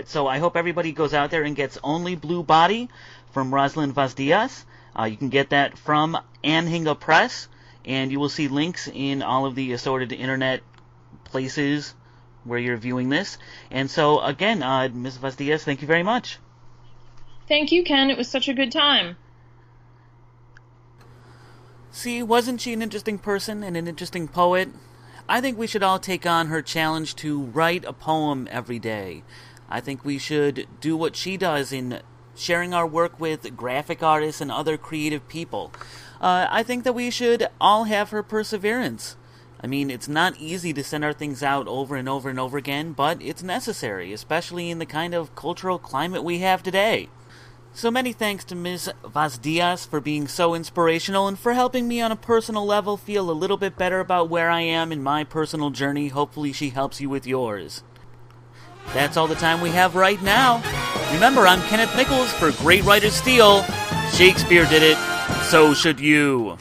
So I hope everybody goes out there and gets Only Blue Body from Rosalynde Vas Dias. You can get that from Anhinga Press, and you will see links in all of the assorted internet places where you're viewing this. And so, again, Ms. Vas Dias, thank you very much. Thank you, Ken. It was such a good time. See, wasn't she an interesting person and an interesting poet? I think we should all take on her challenge to write a poem every day. I think we should do what she does in sharing our work with graphic artists and other creative people. I think that we should all have her perseverance. I mean, it's not easy to send our things out over and over and over again, but it's necessary, especially in the kind of cultural climate we have today. So many thanks to Ms. Vas Dias for being so inspirational and for helping me on a personal level feel a little bit better about where I am in my personal journey. Hopefully she helps you with yours. That's all the time we have right now. Remember, I'm Kenneth Nichols for Great Writers Steal. Shakespeare did it, so should you.